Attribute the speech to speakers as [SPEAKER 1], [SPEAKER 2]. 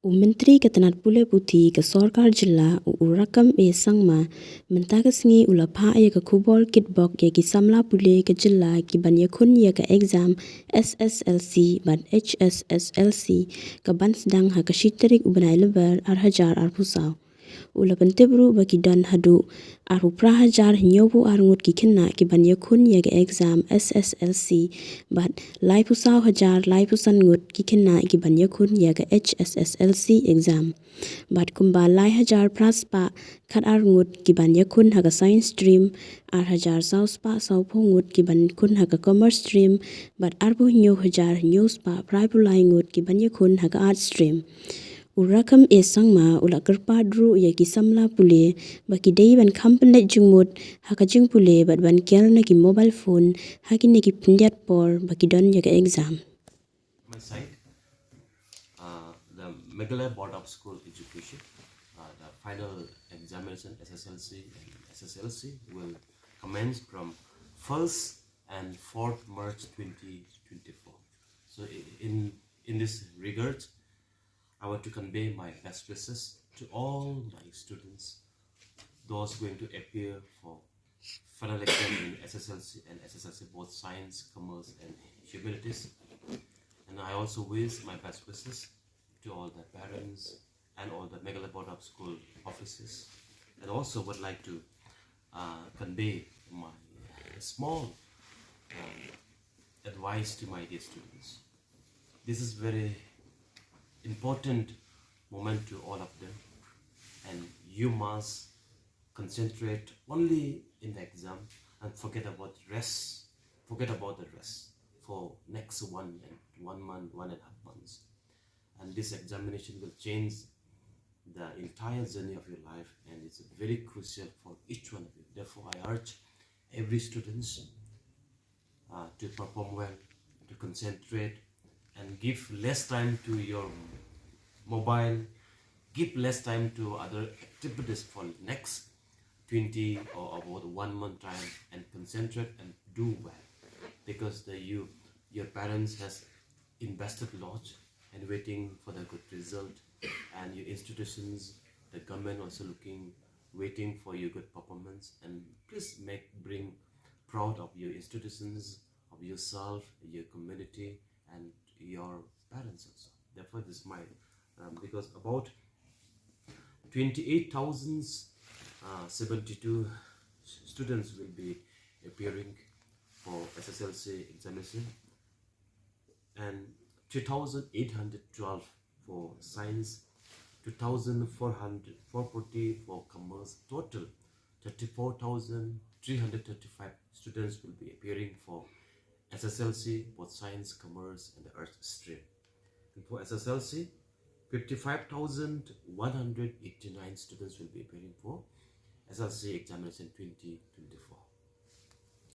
[SPEAKER 1] Myntri ketenat pule puthi ke sorkar jilla urakam sangma Mynta ke sngi ulapha ya ke khubol kitbok ya ki samla pule ke jilla ki ban Iakhun ya ke exam Sslc ban Hsslc ke ban sedang ha ke shiterik ubanai lebar hajar pusaw. Ula pentebru bagi dan hadu aru prahajar nyobu arngut ki Khynnah ki ban Iakhun ya ke exam Sslc bat lai pusaw hajar lai pusan ngut ki Khynnah ki ban Iakhun ya ke Hsslc exam bat kumba lai hajar praspa khat arngut ki ban Iakhun ha ke science stream ar hajar sauspa saupongut ki ban Iakhun ha ke commerce stream bat arbu nyo hajar nyospa praibulai ngut ki ban Iakhun ha ke art stream. Urakam sangma ula kerpa dru ya ki samla pule baki dei ban kampenet jungmut haka jung pule bat ban kel na ki mobile phone haki na ki pindiat por baki don ya ke exam.
[SPEAKER 2] My side, the Meghalaya Board of School Education, the final examination SSLC and Sslc will commence from 1st and 4th March 2024. So in this regard, I want to convey my best wishes to all my students, those going to appear for final exam in Sslc and Sslc, both science, commerce and humanities. And I also wish my best wishes to all the parents and all the Meghalaya Board of School officers, and also would like to convey my small advice to my dear students. This is very important moment to all of them, and you must concentrate only in the exam and forget about the rest for next 1 month, 1.5 months. And this examination will change the entire journey of your life, and it's very crucial for each one of you. Therefore, I urge every student to perform well, to concentrate, and give less time to your mobile, give less time to other activities for next 20 or about 1 month time, and concentrate and do well, because your parents has invested a lot and waiting for the good result, and your institutions, the government also waiting for your good performance. And please bring proud of your institutions, of yourself, your community, and your parents also. Therefore, this is my because about 28,072 students will be appearing for Sslc examination, and 2,812 for science, 2,440 for commerce. Total 34,335 students will be appearing for Sslc, both science, commerce and the earth stream. And for Sslc, 55,189 students will be appearing for Sslc examination 2024.